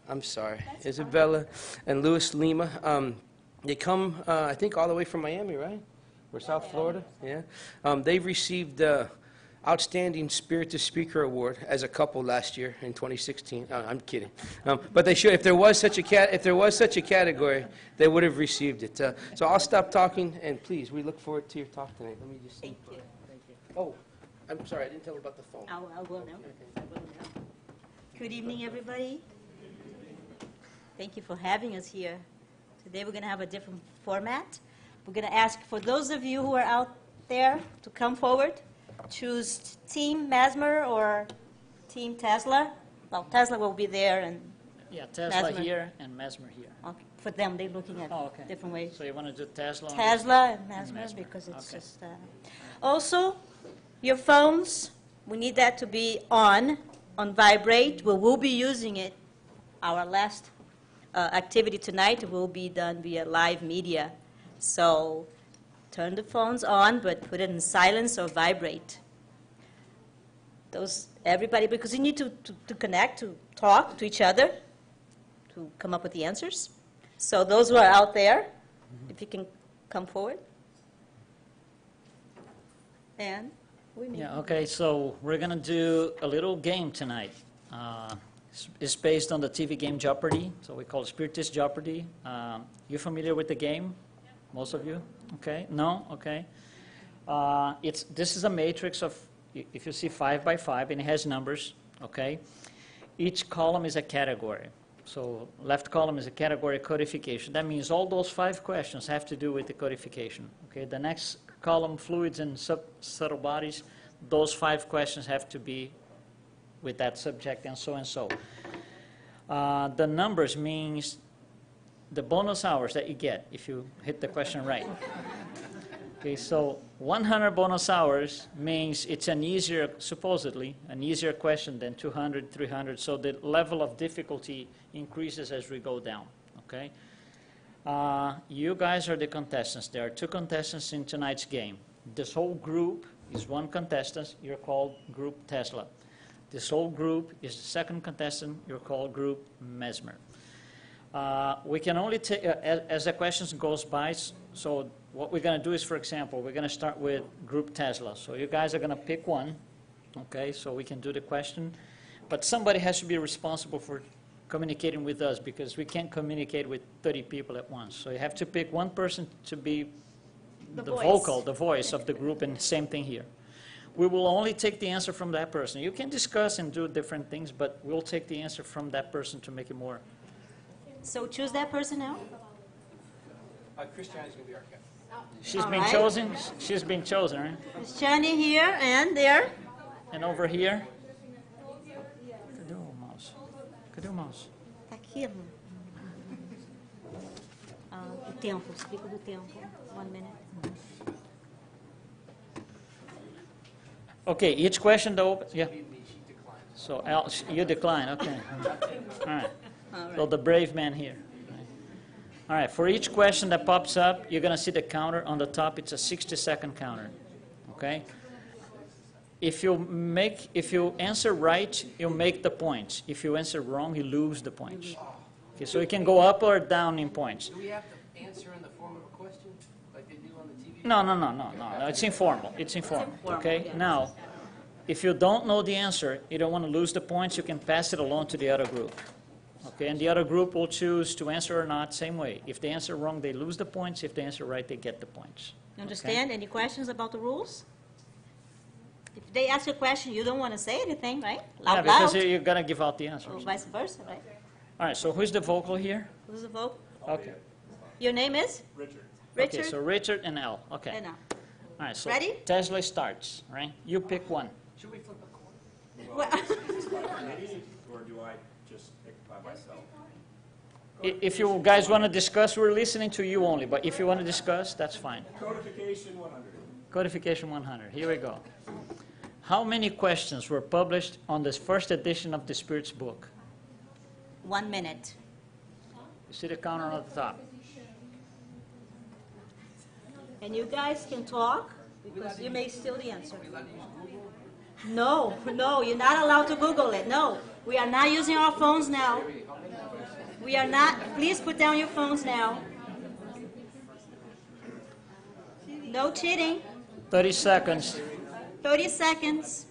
I'm sorry. Isabella and Luiz Lima. They come, I think, all the way from Miami, right? Or South Florida, yeah. They've received the Outstanding Spiritist Speaker Award as a couple last year in 2016. I'm kidding, but they should. If there was such a category, they would have received it. So I'll stop talking, and please, we look forward to your talk tonight. Let me just. Thank you. Oh, I'm sorry, I didn't tell you about the phone. I'll go now. I will now. Good evening, everybody. Thank you for having us here. Today we're going to have a different format. We're going to ask for those of you who are out there to come forward. Choose Team Mesmer or Team Tesla. Well, Tesla will be there, and yeah, Tesla Mesmer here and Mesmer here. Okay. For them, they're looking at different ways. So you want to do Tesla? Tesla and Mesmer because it's just. Also, your phones. We need that to be on vibrate. We will be using it. Our last activity tonight will be done via live media. So turn the phones on, but put it in silence or vibrate. Everybody, because you need to connect, to talk to each other, to come up with the answers. So those who are out there, if you can come forward. And okay, so we're going to do a little game tonight. It's based on the TV game Jeopardy, so we call it Spiritist Jeopardy. You familiar with the game? Most of you? Okay. No? Okay. This is a matrix of, if you see 5 by 5, and it has numbers, okay? Each column is a category. So left column is a category codification. That means all those 5 questions have to do with the codification, okay? The next column, fluids and subtle bodies, those 5 questions have to be with that subject, and so and so. The numbers means the bonus hours that you get if you hit the question right. Okay, so 100 bonus hours means it's an easier, supposedly, an easier question than 200, 300, so the level of difficulty increases as we go down, okay? You guys are the contestants. There are 2 contestants in tonight's game. This whole group is 1 contestant. You're called Group Tesla. This whole group is the 2nd contestant. You're called Group Mesmer. We can only take, as the questions goes by, so what we're going to do is, for example, we're going to start with Group Tesla. So you guys are going to pick one, okay, so we can do the question. But somebody has to be responsible for communicating with us because we can't communicate with 30 people at once. So you have to pick one person to be the voice of the group, and same thing here. We will only take the answer from that person. You can discuss and do different things, but we'll take the answer from that person to make it more. So choose that person now. Christiana's going to be our captain. She's been chosen. She's been chosen, right? Christiane here and there. And over here. Cadê o mouse? Cadê o mouse? Tá aqui. O tempo, explica do tempo. 1 minute. Okay, each question though, yeah. So you decline, okay. All right. So the brave man here. All right, for each question that pops up, you're going to see the counter on the top. It's a 60-second counter, okay? If you answer right, you make the points. If you answer wrong, you lose the points. Okay, so you can go up or down in points. Do we have to answer in the form of a question, like they do on the TV? No. It's informal. It's informal. Okay. Now, if you don't know the answer, you don't want to lose the points. You can pass it along to the other group. Okay, and the other group will choose to answer or not, same way. If they answer wrong, they lose the points. If they answer right, they get the points. You understand? Okay? Any questions about the rules? If they ask a question, you don't want to say anything, right? Yeah, because you're going to give out the answers. Or vice versa, right? All right, so who's the vocal here? Who's the vocal? Okay. Your name is? Richard. Richard? Okay, so Richard and L. Okay. And L. All right, so ready? Tesla starts, right? You pick one. Should we flip a coin? Well, or do I just pick by myself? If you guys want to discuss, we're listening to you only. But if you want to discuss, that's fine. Codification 100. Codification 100. Here we go. How many questions were published on this first edition of the Spirit's book? 1 minute. You see the counter on the top. And you guys can talk because you may steal the answer. No, you're not allowed to Google it. No, we are not using our phones now. We are not, please put down your phones now. No cheating. 30 seconds. 30 seconds.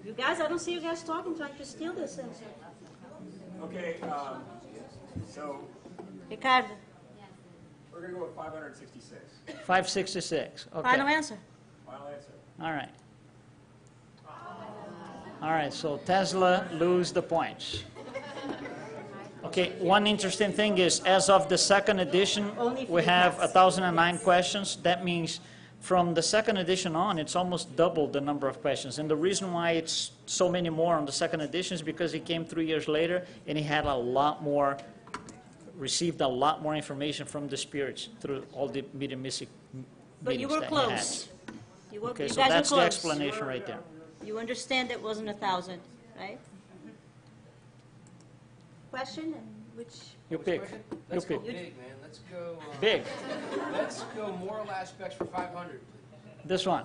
You guys, I don't see you guys talking, trying to steal this. Okay, so Ricardo, we're going to go with 566. 566. Okay. final answer. Final answer. All right. All right, so Tesla lose the points. Okay, one interesting thing is, as of the second edition, Only we free have class. 1,009 questions. That means from the second edition on, it's almost double the number of questions. And the reason why it's so many more on the second edition is because he came 3 years later, and he had a lot more, received a lot more information from the spirits through all the mediumistic But you meetings were that he had. close. You Okay, you so guys that's were the close. explanation right there. You understand it wasn't 1,000, right? Question, and which, You pick. You Let's go pick. big, man. Let's go. Big. Let's go moral aspects for 500. This one.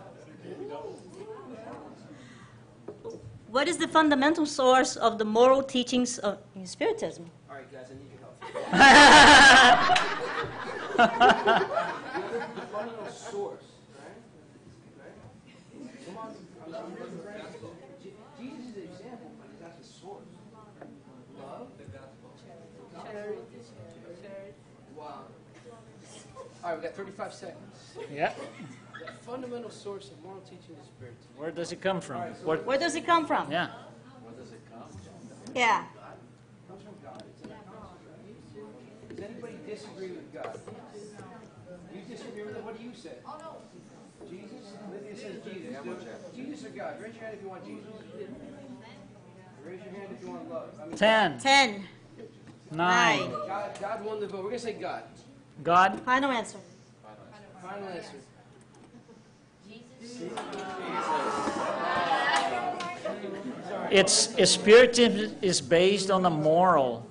what is the fundamental source of the moral teachings of in Spiritism? All right, guys, I need your help. The fundamental source, right? Come on. Jesus is the example, but he's not the source. Love? Charity. Wow. All right, we got 35 seconds. Yeah. The fundamental source of moral teaching is Spiritism. Where does it come from? What? Where does it come from? Yeah. Yeah. It comes from God. Does anybody disagree with God? You disagree with it? What do you say? Oh, no. Jesus? Lydia says Jesus. Jesus or God? Raise your hand if you want Jesus. Raise your hand if you want love. I mean, 10, 10. 9. God won the vote. We're going to say God. God. Final answer. Final answer. It's Spiritism is based on the moral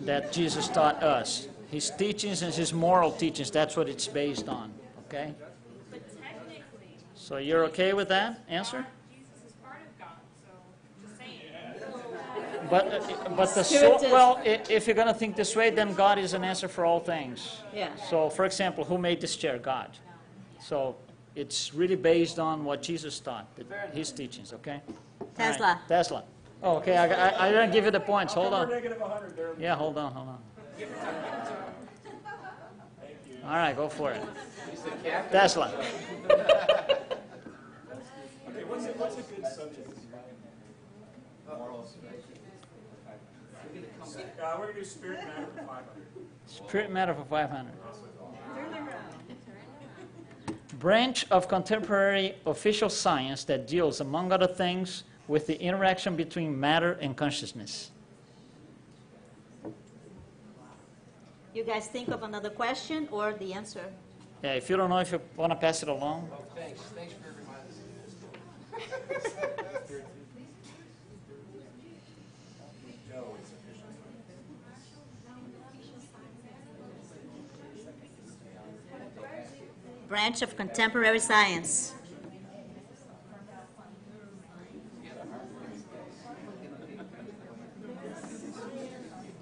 that Jesus taught us. His teachings and his moral teachings, that's what it's based on. Okay? So you're okay with that answer? Jesus is part of God, so just saying. But the Spiritism. if you're going to think this way, then God is an answer for all things. Yeah. So, for example, who made this chair? God. So it's really based on what Jesus taught, his teachings. Okay. All Tesla. right, Tesla. Oh, okay. I didn't give you the points. Hold on. Negative 100 there. Yeah, hold on. All right, go for it. Tesla. Okay, what's a good subject? We're going to do spirit matter for 500. Spirit matter for 500. Branch of contemporary official science that deals, among other things, with the interaction between matter and consciousness. You guys think of another question or the answer? Yeah, if you don't know if you want to pass it along. Oh, thanks. Thanks for reminding me. Branch of contemporary science.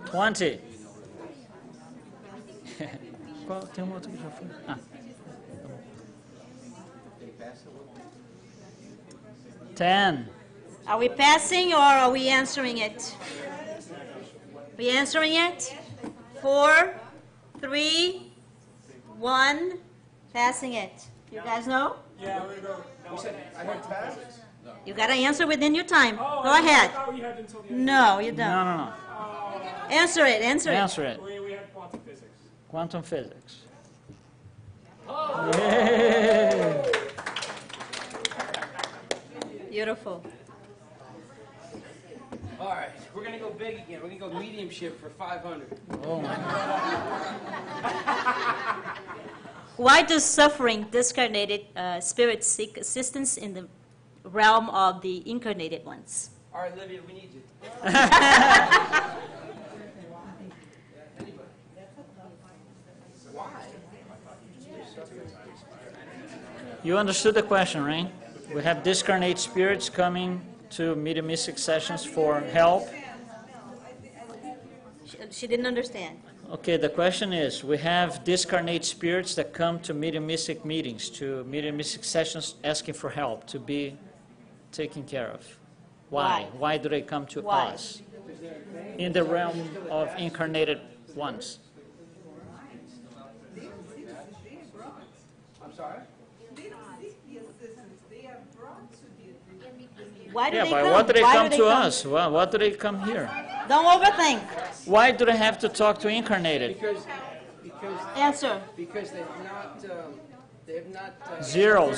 $20. Qual tem um outro que já foi? Ah. 10. Are we passing or are we answering it? We answering it? 4, 3, 1, passing it. You guys know? Yeah, we're going to go. No, I heard pass. You got to answer within your time. Oh, Go I ahead. thought we had until the end. No, you No, don't. no. Answer it, answer it. Answer it. We had quantum physics. Quantum physics. Yay. Beautiful. All right, we're going to go big again. We're going to go mediumship for 500. Oh my God. Why does suffering discarnated spirits seek assistance in the realm of the incarnated ones? All right, Livia, we need you. Why? You understood the question, right? We have discarnate spirits coming to mediumistic sessions for help. She didn't understand. Okay, the question is, we have discarnate spirits that come to mediumistic meetings, to mediumistic sessions asking for help, to be taken care of. Why? Why do they come to Why? us? In the realm of incarnated ones. I'm sorry? Why do Yeah, they but come? what do they Why come do to they come? us? Well, what do they come here? Don't overthink. Why do they have to talk to incarnated? Because Answer. because they have not Zero.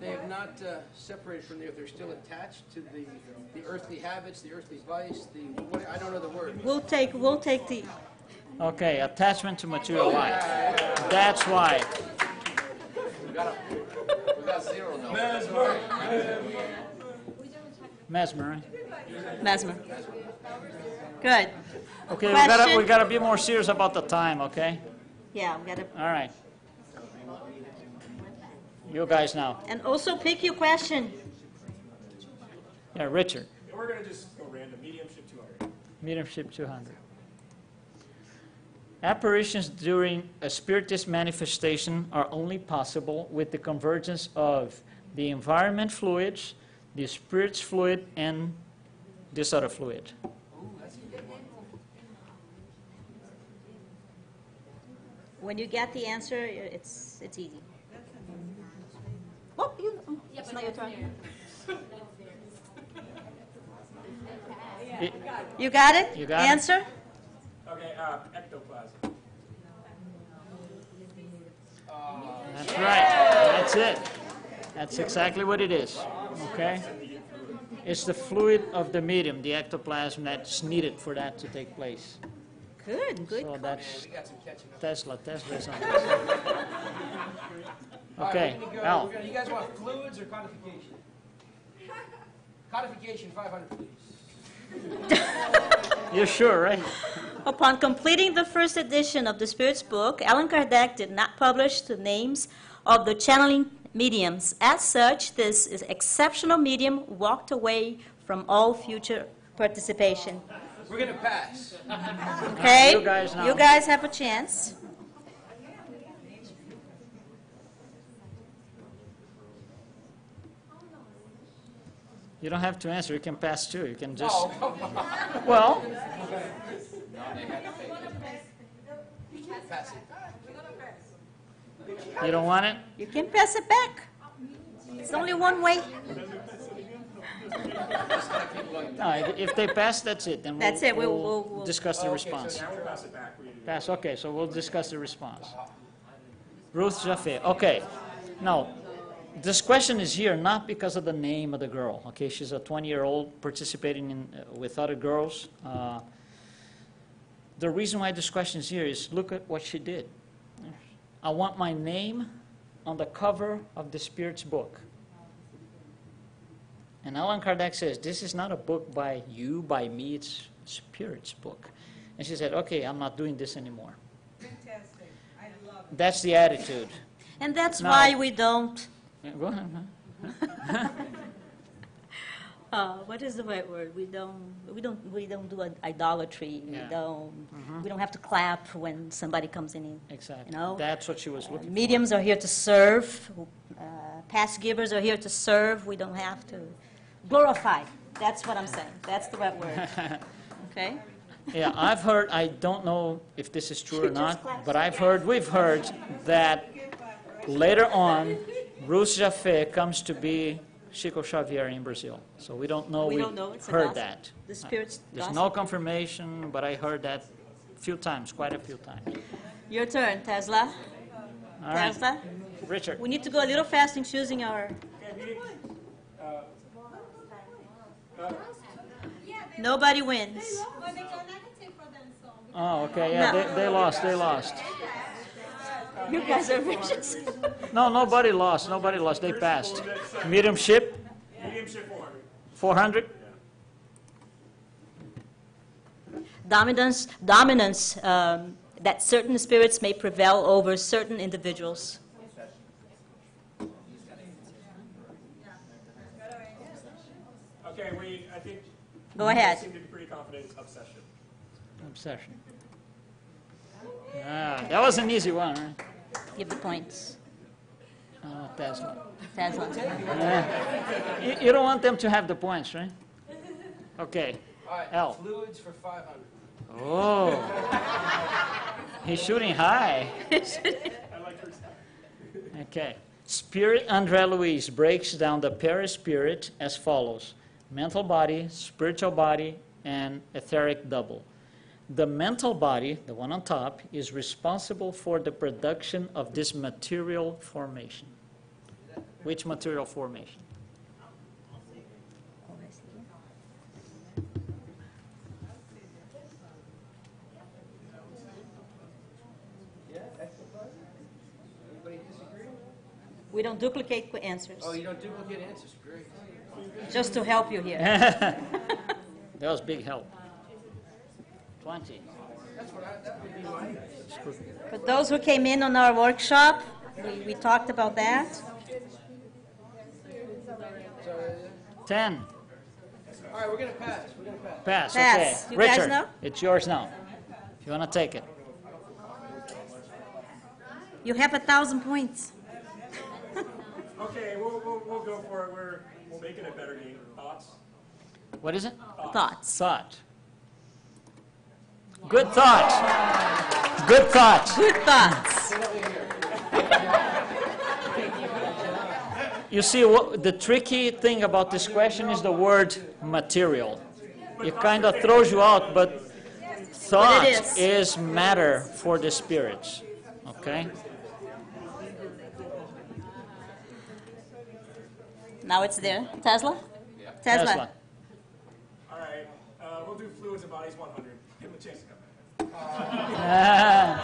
they have not separated from the earth. They're still attached to the earthly habits, the earthly vice, I don't know the word. We'll take the. Okay, attachment to material life. That's why. We got zero now. Mesmer, right? Mesmer. Good. Okay, Question? we gotta be more serious about the time, okay? Yeah, we gotta. All right. You guys now. And also pick your question. Yeah, Richard. And we're going to just go random. Mediumship 200. Mediumship 200. Apparitions during a spiritist manifestation are only possible with the convergence of the environment fluids, the spirit's fluid, and this other fluid. When you get the answer, it's easy. Oh, it's not your turn. You got it? You got it? Answer? Okay, ectoplasm. That's right. That's it. That's exactly what it is. Okay? It's the fluid of the medium, the ectoplasm, that's needed for that to take place. Good. So that's Tesla is on this. All Okay, right, we're gonna go. Al. You guys want fluids or codification? Codification, 500, please. You're sure, right? Upon completing the first edition of the Spirit's book, Allan Kardec did not publish the names of the channeling mediums. As such, this exceptional medium walked away from all future participation. We're going to pass. Okay? You guys now. You guys have a chance. You don't have to answer. You can pass too. You can just. Well, Pass it. you don't want it? You can pass it back. It's only one way. No, if they pass, that's it. Then That's it. We'll discuss the Okay, response. Now we'll pass it back. We do Pass. Okay, so we'll discuss the response. Ruth Jaffe. Okay. Now, this question is here not because of the name of the girl. Okay, she's a 20-year-old participating in with other girls. The reason why this question is here is look at what she did. I want my name on the cover of the Spirit's book. And Allan Kardec says, this is not a book by you, by me, it's Spirit's book. And she said, okay, I'm not doing this anymore. Fantastic. I love it. That's the attitude. And that's No. why we don't. Yeah, go ahead. What is the right word? We don't do idolatry. Yeah. We don't have to clap when somebody comes in. Exactly. You know? That's what she was looking Mediums are here to serve. Past givers are here to serve. We don't have to glorify. That's what I'm saying. That's the right word. Okay? for. Yeah, I've heard, I don't know if this is true or Just not, clap. but we've heard that later on, Ruth Jaffe comes to be Chico Xavier in Brazil. So we don't know. We We've don't know. It's a heard gossip. that. The Spirit's There's gossip. no confirmation, but I heard that a few times, quite a few times. Your turn, Tesla. All right, Tesla. Richard. We need to go a little fast in choosing our. Nobody wins. Oh, okay, yeah, No. they lost. You guys are vicious. No, nobody lost. They passed. Mediumship, mediumship 400. 400. Dominance, that certain spirits may prevail over certain individuals. think Go I ahead. seem to be pretty confident it's obsession. Obsession. Ah, that was an easy one, right? Give the points. Tesla. Tesla. You don't want them to have the points, right? Okay. All right, L. fluids for 500. Oh. He's shooting high. I like her style. Okay. Spirit André Luiz breaks down the perispirit as follows: mental body, spiritual body, and etheric double. The mental body, the one on top, is responsible for the production of this material formation. Which material formation? Anybody disagree? We don't duplicate answers, Oh, you don't duplicate answers. Great. just to help you here. That was big help. 20. That would be mine. For those who came in on our workshop, we talked about that. 10. All right, we're going to pass. We're going to pass. Pass, Pass. okay. You guys Richard, know? it's yours now. If you want to take it. You have 1,000 points. Okay, we'll go for it. We'll make it a better game. Thoughts? What is it? Thoughts. Thought. Good thought. Good thought. Good thoughts. You see, the tricky thing about this question is the word material. It kind of throws you out, but thought is matter for the spirits. Okay? Now it's there. Tesla? Tesla. All right, we'll do fluids and bodies 100. Give him a chance to come back.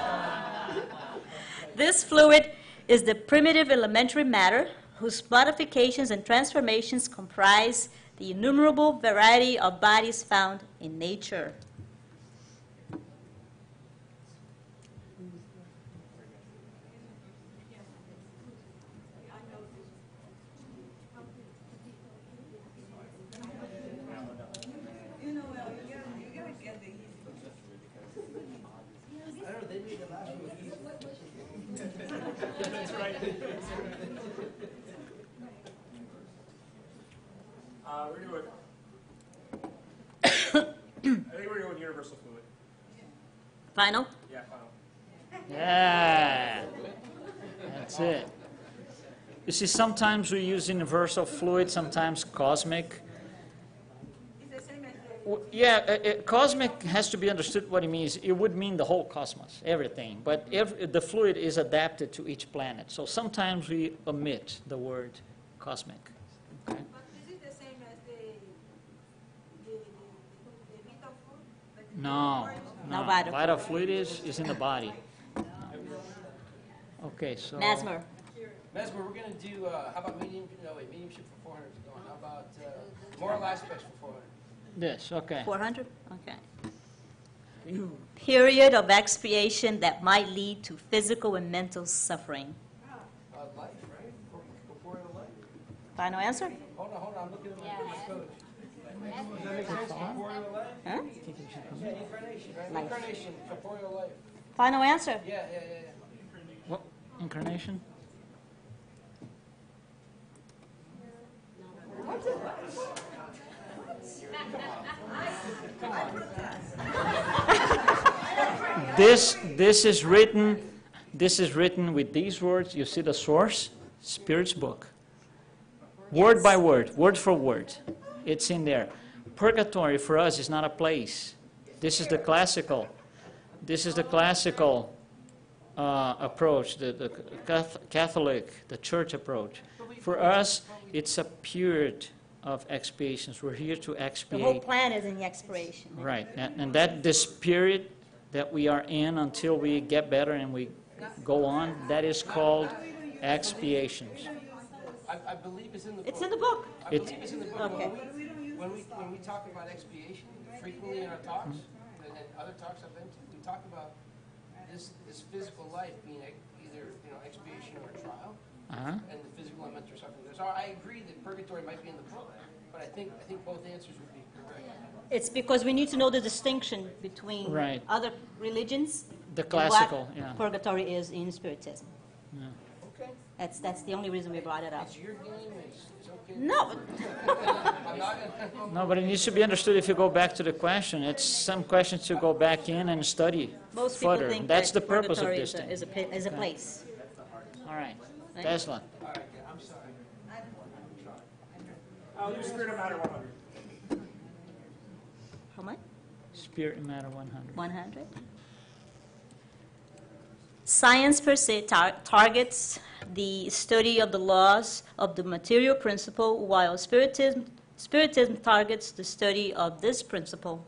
This fluid is the primitive elementary matter whose modifications and transformations comprise the innumerable variety of bodies found in nature. That's right. We're doing. I think we're doing universal fluid. Final? Yeah, final. Yeah. That's it. You see, sometimes we use universal fluid, sometimes cosmic. Cosmic has to be understood what it means. It would mean the whole cosmos, everything. But the fluid is adapted to each planet. So sometimes we omit the word cosmic. Okay? But this is the same as the vital food? Like the No. No vital Vital fluid is in the body. Okay, so... Mesmer. Mesmer, we're going to do, how about mediumship for 400 is gone. How about moral aspects for 400? This, okay. 400? Okay. Period of expiation that might lead to physical and mental suffering. Life, right? Corporeal life. Final answer? Hold on, I'm looking at my coach. Does that make sense? Corporeal life? Huh? Yeah, incarnation, right? Life. Incarnation, corporeal life. Final answer? Yeah. What? Incarnation? This is written with these words. You see the source? Spirit's book. Word by word, word for word. It's in there. Purgatory for us is not a place. This is the classical. Approach, the Catholic, the church approach. For us, it's a period of expiations. We're here to The whole expiate. plan is in the expiration. Right, and that this period that we are in until we get better and we go on, that is called expiations. I believe it's in the book. It's in the book. I believe it's in the book. Okay. When we talk about expiation, frequently in our talks, and other talks I've been to, we talk about this physical life being either expiation or a trial, Uh-huh. and the physical and mental suffering. So I agree that purgatory might be in the book, But I think both answers would be correct. It's because we need to know the distinction between Right. other religions The and classical, what yeah. purgatory is in Spiritism. Okay. That's the only reason we brought it up. It's your game, it's okay. No, I'm not gonna. No, but it needs to be understood if you go back to the question. It's some questions to go back in and study most people further. think That's that the purpose of purgatory this thing. is a place. All right. Right. Tesla. I'm sorry. I'll use Spirit of Matter 100. How much? Spirit and Matter 100. 100. Science per se targets the study of the laws of the material principle, while Spiritism targets the study of this principle.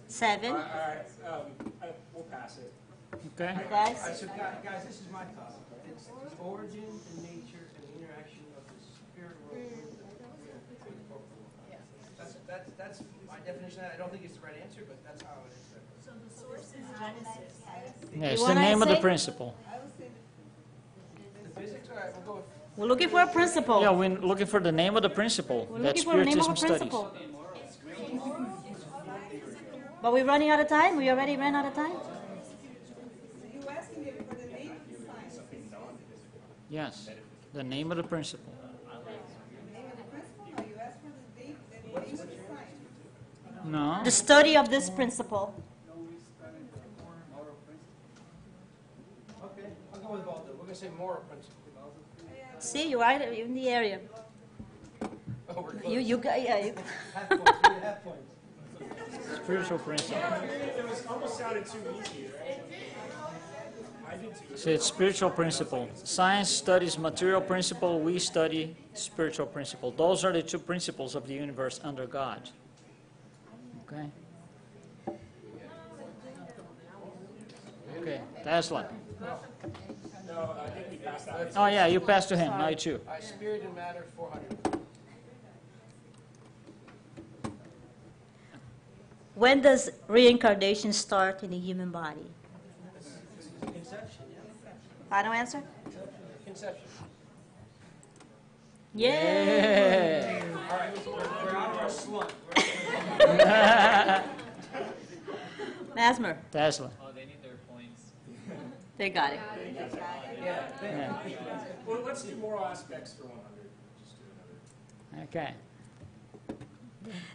Seven. All right, we'll pass it. Okay. Guys? So guys, this is my thought. It's the origin and nature and the interaction of the spirit world with the corporal. That's my definition. I don't think it's the right answer, but that's how it is. So the source is Genesis. Yeah, it's You the wanna name of the say? principle. The physics, all right, we'll go with. We're looking for a principle. Yeah, we're looking for the name of the principle We're that looking for the name of Spiritism a studies. principle. But we're running out of time? We already ran out of time? You asking me for the name of the science? Yes, the name of the principle. Name of the principle, or you ask for the name of the science? No. The study of this principle. Okay, I'll go with Waldo. We're gonna say moral principle. See, you're right in the area. Oh, we're close. You got, yeah. Half points, 3.5 points. Spiritual principle. It was almost sounded too easy, right? I did too. So it's spiritual principle. Science studies material principle. We study spiritual principle. Those are the two principles of the universe under God. Okay. Okay. Tesla. No, I think we passed that. Oh yeah, you passed to him. Now you too. Spirit and matter, 400. When does reincarnation start in the human body? Conception, yeah. Final answer? Conception. Yay! All right, we're out of our slump. Masmer, Tesla. Oh, they need their points. they got it. Yeah. Well, let's do moral aspects for 100. Just do another. Okay.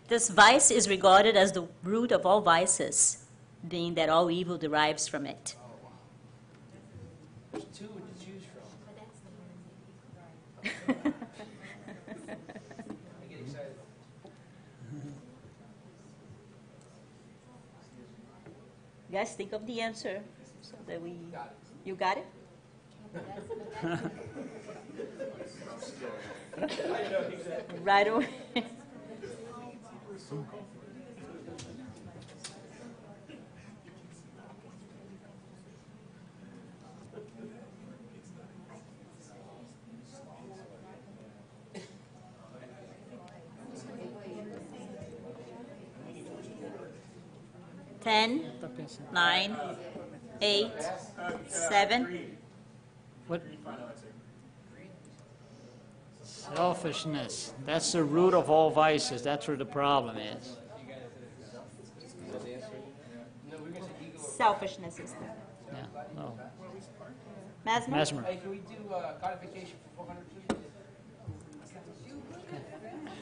This vice is regarded as the root of all vices, being that all evil derives from it. There's two to choose from. I get excited. Guys, think of the answer so that we. Got it. You got it? Right away. Ten, 9, 8, 7. What? Selfishness. That's the root of all vices. That's where the problem is. No, we're gonna say ego. Selfishness is there. Yeah. No. Mesmer? Mesmer. Hey, can we do codification for 400, please?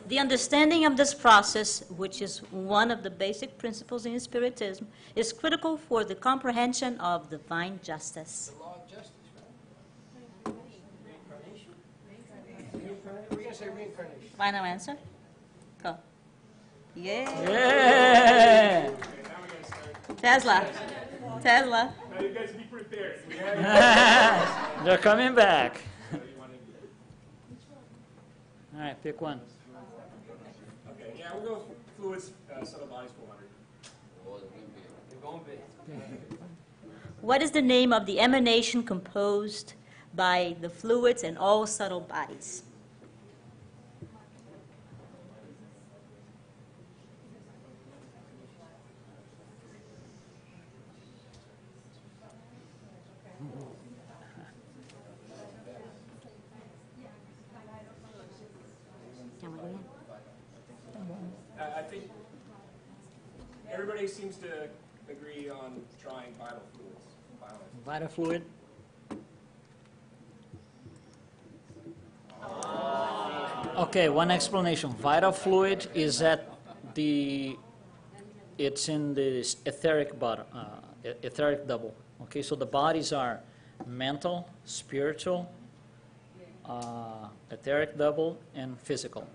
The understanding of this process, which is one of the basic principles in Spiritism, is critical for the comprehension of divine justice. The law of justice, right? Reincarnation. We're gonna say reincarnation. Final answer? Go. Yeah. Yeah. Tesla. Tesla. Now you guys be prepared. We have They're coming back. All right, pick one. Okay, yeah, we'll go fluids, subtle bodies, 400. You're going big. What is the name of the emanation composed by the fluids and all subtle bodies? I think everybody seems to agree on trying vital fluids. Vital fluid. Okay, one explanation. Vital fluid is at it's in the etheric double. Okay, so the bodies are mental, spiritual, etheric double, and physical.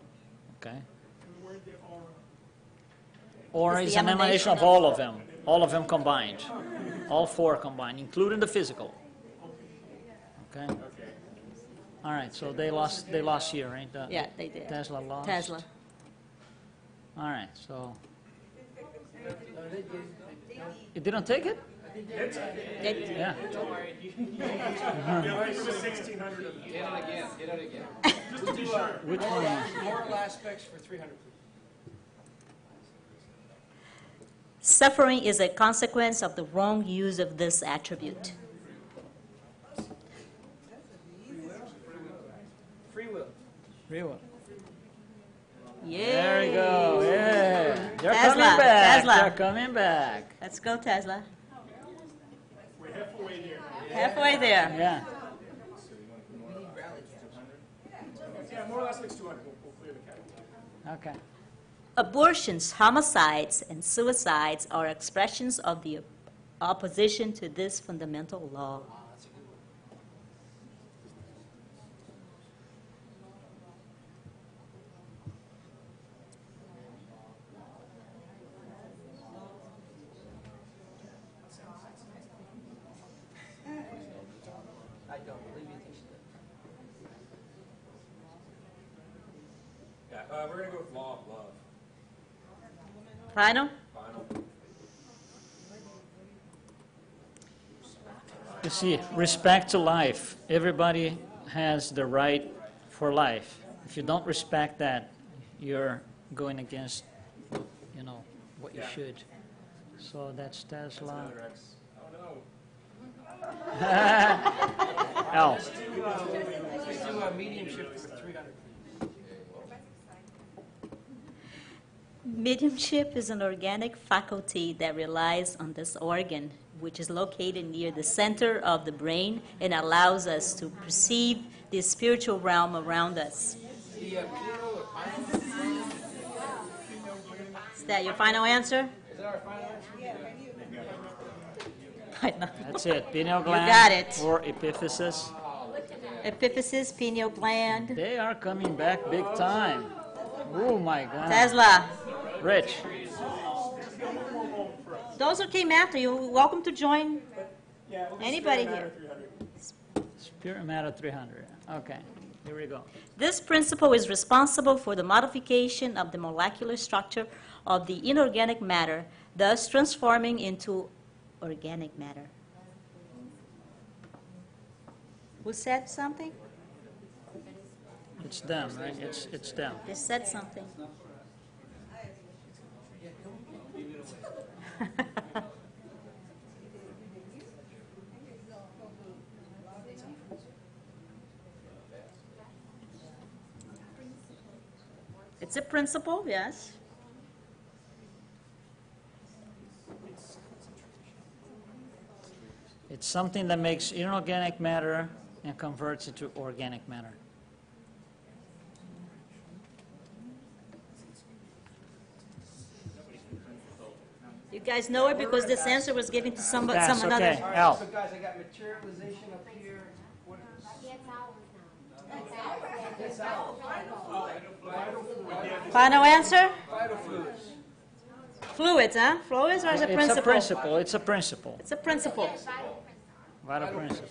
Okay. Or It's is the an emanation emanation of all of them combined, all four combined, including the physical. Okay. All right. So they lost here, right? Yeah, they did. Tesla lost. Tesla. All right. So it didn't take it? They- Yeah. Yeah, like it was 1,600 of them. Get it again, get it again. Just to be sure. Which one? Moral aspects for 300. Suffering is a consequence of the wrong use of this attribute. Free will. Free will. Yay. There we go. Yeah. They're Tesla, coming back. Tesla. They're coming back. Let's go, Tesla. We're halfway here. Halfway there. Yeah. Yeah, more or less like 200. We'll clear the category. Okay. Abortions, homicides, and suicides are expressions of the opposition to this fundamental law. I don't believe you teach that. Yeah, we're going to go with law of love. Final? Final. You see, respect to life. Everybody has the right for life. If you don't respect that, you're going against, what you should. So that's Tesla. Another X. Oh, no. L. Let's do mediumship for 300. Mediumship is an organic faculty that relies on this organ, which is located near the center of the brain and allows us to perceive the spiritual realm around us. Is that your final answer? Is that our final answer? I know. That's it. Pineal gland got it. or epiphysis. Epiphysis, pineal gland. They are coming back big time. Oh my God. Tesla. Rich. Those who came after you, welcome to join Yeah, we'll do anybody spirit here. matter 300. Spirit matter 300. Okay. Here we go. This principle is responsible for the modification of the molecular structure of the inorganic matter, thus transforming into organic matter. Who said something? It's them, right? It's them. They said something. It's a principle, yes. It's something that makes inorganic matter and converts it to organic matter. You guys know it because this answer was given to somebody, That's some another. okay. Al. So guys, I got materialization up here. What Final answer? vital fluids. Fluids, huh? Fluids or is it It's principle? a principle. It's a principle. It's a principle. Vital principle.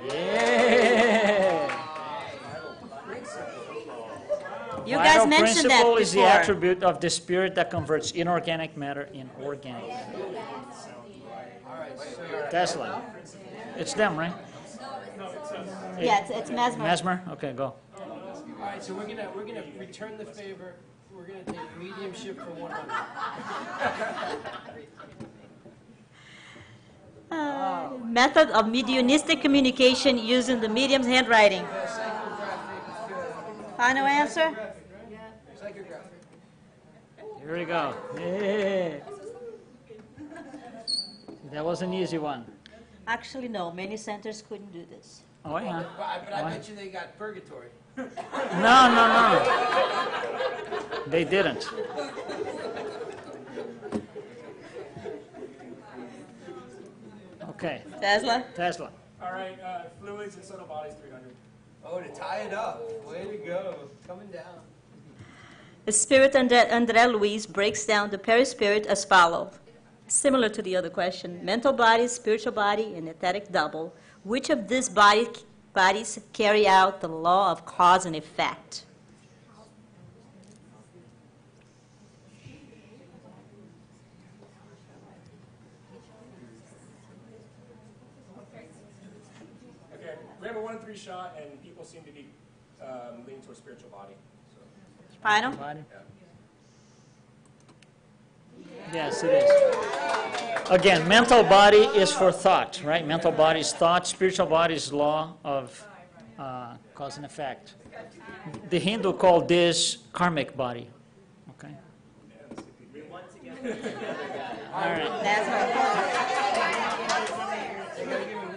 Yeah. You guys Vital mentioned that principle is the before. attribute of the spirit that converts inorganic matter in organic. Tesla. It's them, right? Yeah, it's mesmer. Mesmer? Okay, go. All right, so we're gonna return the favor. We're gonna take mediumship for 100. Method of mediumistic communication using the medium's handwriting. Final answer? Here we go. Yeah. That was an easy one. Actually, no. Many centers couldn't do this. Oh, yeah. But I bet you they got purgatory. No. They didn't. Okay, Tesla? Tesla. All right, fluids and subtle bodies, 300. Oh, to tie it up. Way to go. Coming down. The spirit André Luiz breaks down the perispirit as follows. Similar to the other question, mental body, spiritual body, and etheric double. Which of these bodies carry out the law of cause and effect? Okay, we have a 1 in 3 shot, and people seem to be leaning towards spiritual body. So. Final? Body? Yes, it is. Again, mental body is for thought, right? Mental body is thought. Spiritual body is law of cause and effect. The Hindu called this karmic body. Okay. All right. That's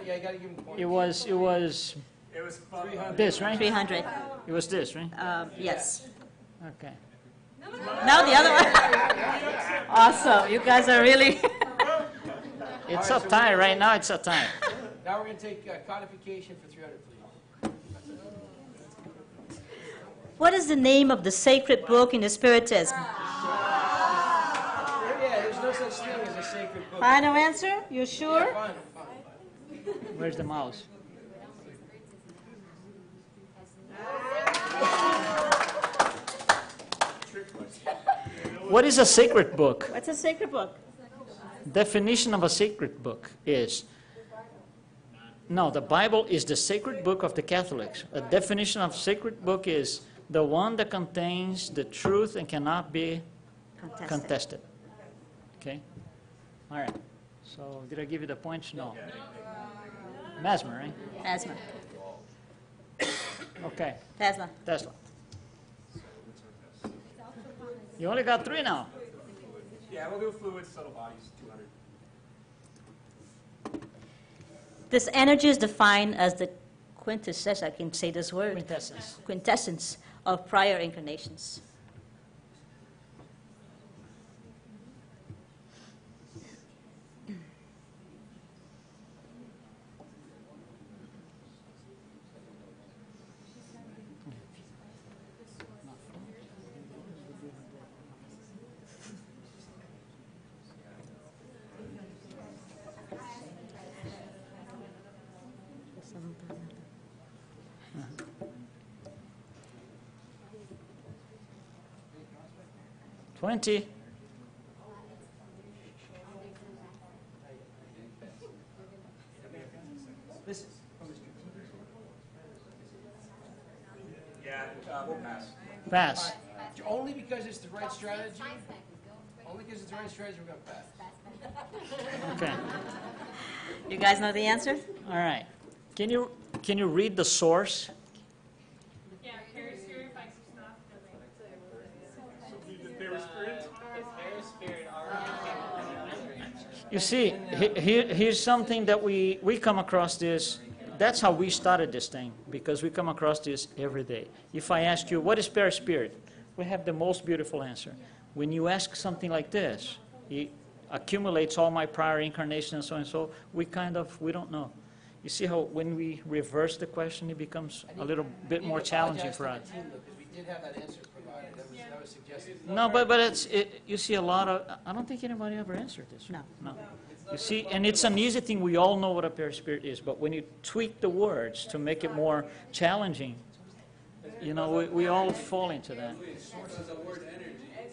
You gotta give him points. It was It was 300. this, right? 300. It was this, right? Yes. Okay. No, the other one. Awesome. You guys are really... It's a tie right now. It's a tie. Now we're gonna take codification for 300, please. What is the name of the sacred book in the Spiritism? Yeah, there's no such thing as a sacred book. Final answer? You sure? Fine. Where's the mouse? What is a sacred book? What's a sacred book? Definition of a sacred book is, no, the Bible is the sacred book of the Catholics. A definition of sacred book is the one that contains the truth and cannot be contested. Okay? All right. So did I give you the points? No. Mesmer, right? Asthma. Okay. Tesla. Tesla. You only got 3 now. Yeah, we'll do fluids, subtle bodies, 200. This energy is defined as the quintessence, I can say this word, Quintessence. quintessence of prior incarnations. $20. Yeah, we'll pass. Pass. Only because it's the right strategy. Only because it's the right strategy, we're gonna pass. Okay. You guys know the answer? All right. Can you read the source? Yeah, Harry Spirit finds some stuff. You see, here's something that we come across this. That's how we started this thing, because we come across this every day. If I ask you, what is perispirit? We have the most beautiful answer. When you ask something like this, it accumulates all my prior incarnations and so, we don't know. You see how when we reverse the question, it becomes a little bit more challenging for us. We did have that answer provided. That was was suggesting. No, but you see a lot of, I don't think anybody ever answered this. No. No. You see, and it's an easy thing, we all know what a perispirit is, but when you tweak the words to make it more challenging, you know, we all fall into that. Source of the word energy, it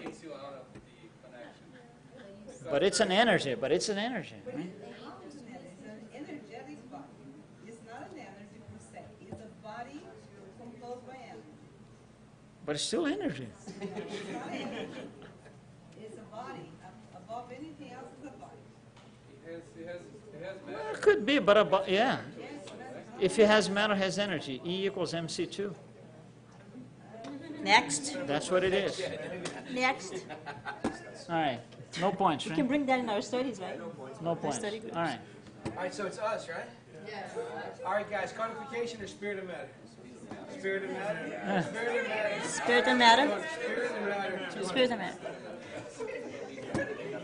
takes you out of the connection. But it's an energy, right? It's an energetic body. It's not an energy per se. It's a body composed by energy. But it's still energy. It's not energy. It's a body. Above anything else is a body. It has Well, matter. it could be, but yeah. If it has matter, it has energy. E equals MC2. Next. That's what it is. Next. All right. No points, We right? can bring that in our studies, right? No points. study groups. All right. All right, so it's us, right? Yes. All right, guys, codification or spirit of matter? Spirit of matter? Spirit of matter. Spirit and matter. Spirit of matter. Spirit and matter.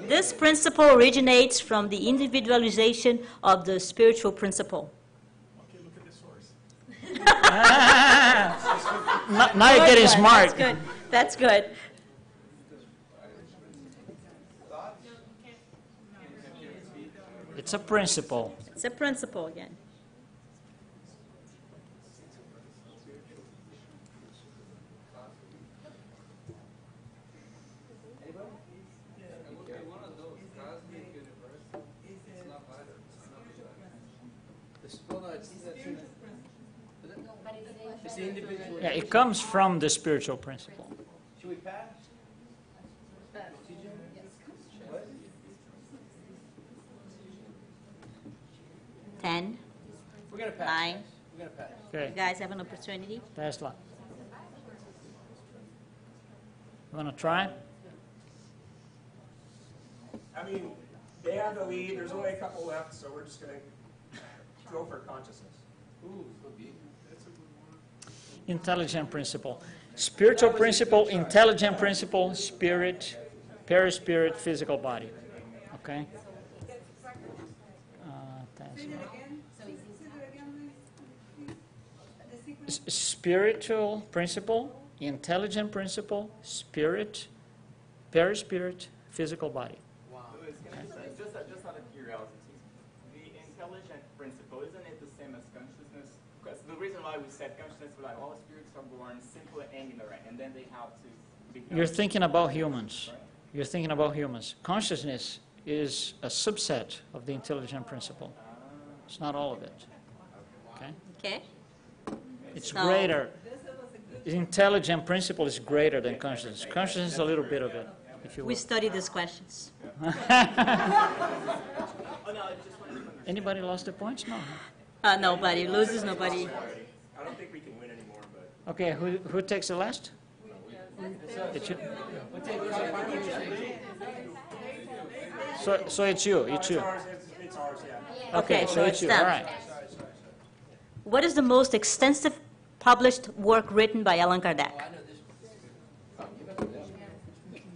This principle originates from the individualization of the spiritual principle. Okay, look at the source. Now you're getting Good one. smart. That's good. That's good. It's a principle. It's a principle again. It's the individual. Yeah, it comes from the spiritual principle. Should we pass? 10. We're going to pass. 9. guys. We're going to pass. You Okay, guys have an opportunity. Tesla. You want to try? I mean, they have the lead. There's only a couple left, so we're just going to go for consciousness. Ooh, could be. Intelligent principle. Spiritual principle, intelligent principle, spirit, perispirit, physical body. Okay? Tesla. Spiritual principle, intelligent principle, spirit, perispirit, physical body. Luiz, can I say, just out of curiosity, the intelligent principle, isn't it the same as consciousness? Because the reason why we said consciousness, we're like, all spirits are born simple and ignorant, and then they have to become... You're thinking about humans. You're thinking about humans. Consciousness is a subset of the intelligent principle. It's not all of it. Okay? Okay? It's So- greater. The intelligent principle is greater than consciousness. Consciousness is a little bit of it, if you We will. study these questions. Anybody lost their points? No. Nobody loses, nobody. I don't think we can win anymore, but... Okay, who takes the last? It's you. So it's you. It's you. It's ours, yeah. Okay, Okay, so so it's it's you. All done. right. What is the most extensive published work written by Allan Kardec?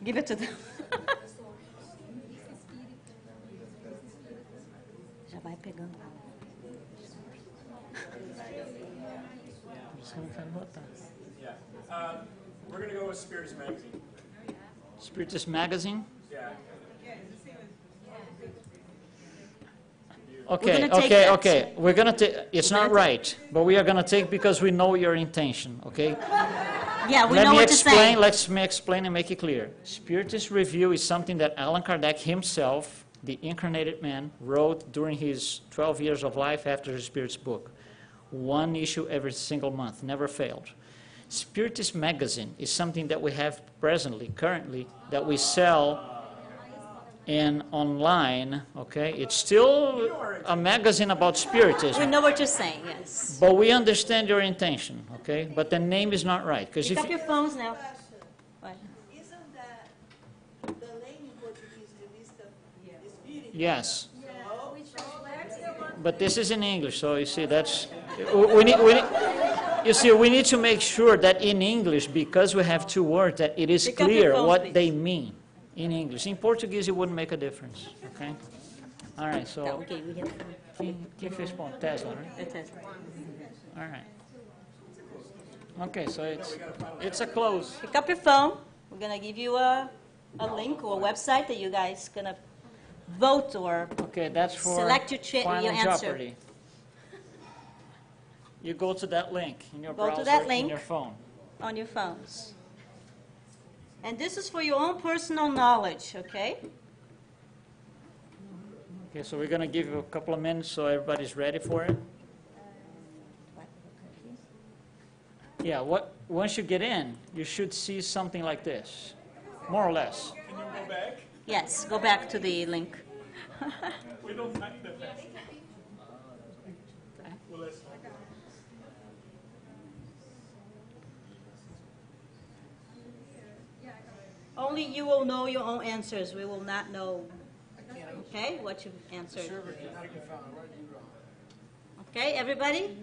Give it to them. Já vai pegando. Yeah. We're going to go with Spiritist Magazine. Spiritist Magazine. Yeah. Okay, gonna take okay, that. okay. We're gonna take. It's We're not gonna right, but we are gonna take because we know your intention. Okay. Yeah, we Let know me what you're explain. saying. Let me explain and make it clear. Spiritist Review is something that Allan Kardec himself, the incarnated man, wrote during his 12 years of life after his Spirit's book. One issue every single month, never failed. Spiritist Magazine is something that we have presently, currently, that we sell in online. Okay, it's still a magazine about We Spiritism. know what you're saying, yes. But we understand your intention, okay? But the name is not right. Because Pick if up your phones now. What? Isn't that the name in Portuguese, Revista Espírita? yes, No, where's the one? but this is in English, so you see that's we need to make sure that in English, because we have two words, that it is Pick up your clear phones, what please. they mean in English. In Portuguese, it wouldn't make a difference, okay? All right, Tá, so ok, we have quem fez ponto? Tesla, right? it. All right. Okay, so it's a close. Pick up your phone. We're going to give you a link or a website that you guys going to vote or Okay, that's for select your Final answer. Jeopardy. You go to that link in your Go to browser, that in link. your phone. On your phones. And this is for your own personal knowledge, okay? Okay, so we're going to give you a couple of minutes so everybody's ready for it. Yeah, once you get in, you should see something like this, more or less. Can you go back? Yes, go back to the link. We don't find the best. Well, let's. Only you will know your own answers. We will not know, okay, what you've answered. Okay, everybody?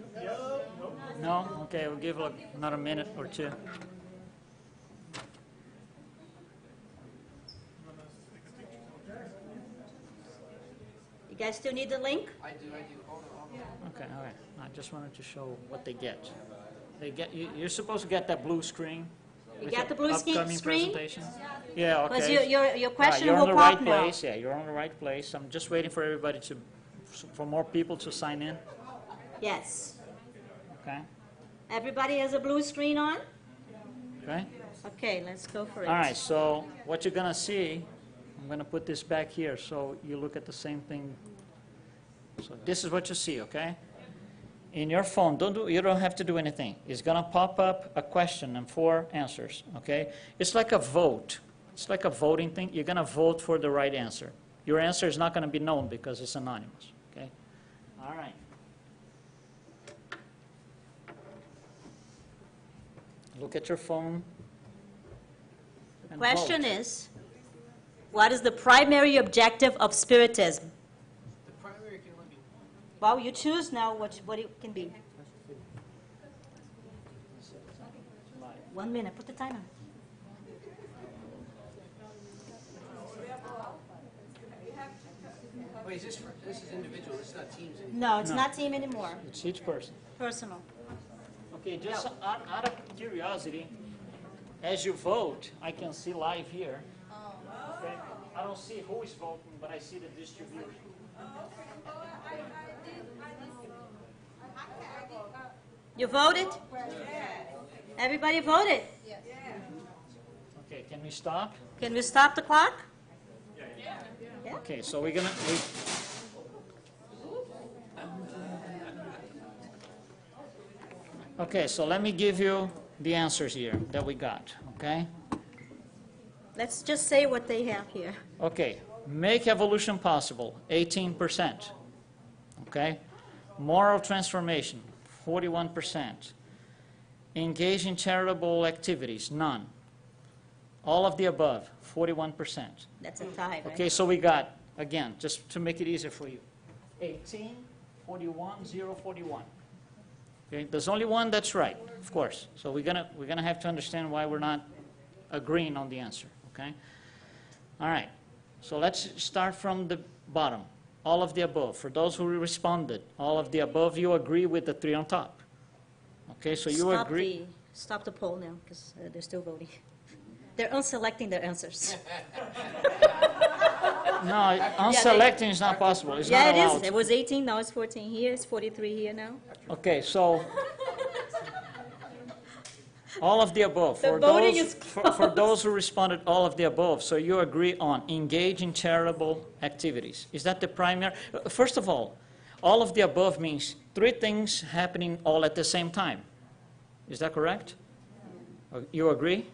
No? Okay, we'll give like another minute or two. You guys still need the link? I do. Hold on. Okay, all right. I just wanted to show what they get. You're supposed to get that blue screen. You with got the blue upcoming screen? presentation. Yeah, okay. Because your question You're will on the pop right now. place. Yeah, you're on the right place. I'm just waiting for everybody for more people to sign in. Yes. Okay. Everybody has a blue screen on? Okay. Okay, let's go for it. All right. So what you're gonna see, I'm gonna put this back here so you look at the same thing. So this is what you see. Okay. In your phone, you don't have to do anything. It's gonna pop up a question and 4 answers. Okay. It's like a vote. It's like a voting thing. You're gonna vote for the right answer. Your answer is not gonna be known because it's anonymous. Okay. All right. Look at your phone. The and question vote. is, what is the primary objective of Spiritism? The primary can only be Well, you choose now what it can be. 1 minute, put the timer. Wait, this is individual. This is not teams anymore. No, it's No. not team anymore. It's each person. Personal. Okay, just out of curiosity, as you vote, I can see live here. Okay? I don't see who is voting, but I see the distribution. You voted? Everybody voted? Okay, can we stop? Can we stop the clock? Okay, so we're gonna. Okay, so let me give you the answers here that we got. Okay. Let's just say what they have here. Okay, make evolution possible, 18%. Okay, moral transformation, 41%. Engage in charitable activities, none. All of the above, 41%. That's a tie, right? Okay, so we got, again, just to make it easier for you, 18, 41, 0, 41. Okay, there's only one that's right, of course. So we're gonna have to understand why we're not agreeing on the answer. Okay. All right. So let's start from the bottom. All of the above. For those who responded, all of the above, you agree with the 3 on top. Okay. So you agree. Stop the poll now, because they're still voting. They're unselecting their answers. No, unselecting is not possible. It's Yeah, not it allowed. is. It was 18, now it's 14 here, it's 43 here now. Okay, so all of the above. The voting is For those who responded all of the above, so you agree on engage in charitable activities. Is that the primary? First of all of the above means 3 things happening all at the same time. Is that correct? You agree?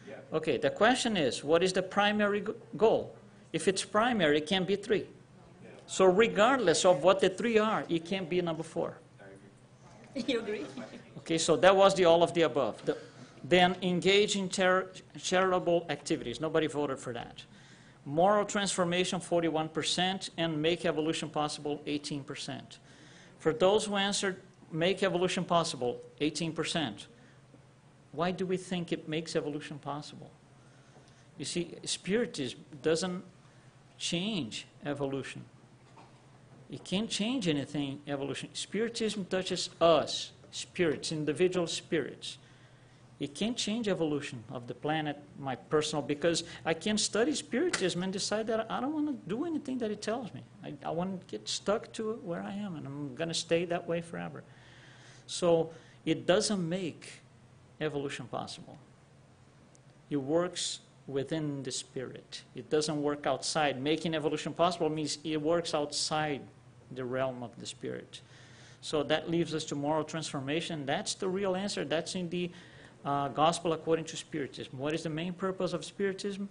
Yeah. Okay, the question is, what is the primary goal? If it's primary, it can be 3. So regardless of what the 3 are, it can be number 4. You agree? Okay, so that was the all of the above. Then engage in charitable activities. Nobody voted for that. Moral transformation, 41%, and make evolution possible, 18%. For those who answered make evolution possible, 18%, why do we think it makes evolution possible? You see, Spiritism doesn't change evolution. It can't change anything, evolution. Spiritism touches us, spirits, individual spirits. it can change evolution of the planet, my personal, because I can study Spiritism and decide that I don't want to do anything that it tells me. I want to get stuck to where I am, and I'm going to stay that way forever. So it doesn't make evolution possible. It works within the spirit. It doesn't work outside. Making evolution possible means it works outside the realm of the spirit. So that leaves us to moral transformation. That's the real answer. That's in the Gospel according to Spiritism. What is the main purpose of Spiritism?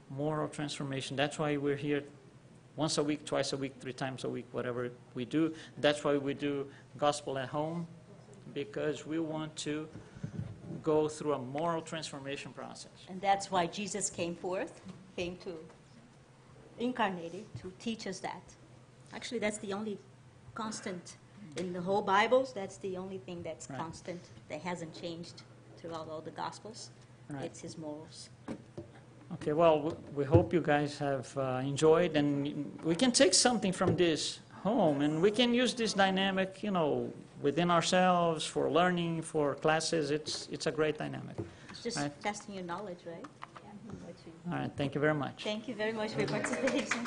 Moral transformation. That's why we're here once a week, twice a week, 3 times a week, whatever we do. That's why we do Gospel at Home, because we want to go through a moral transformation process. And that's why Jesus came forth, came to incarnated to teach us that. Actually, that's the only constant in the whole Bible. That's the only thing that's Right. constant, that hasn't changed throughout all the Gospels. Right. It's his morals. Okay, well, we hope you guys have enjoyed, and we can take something from this home, and we can use this dynamic, within ourselves for learning, for classes. It's a great dynamic. It's just Right. testing your knowledge, right? What you- All right, thank you very much. Thank you very much for your participation.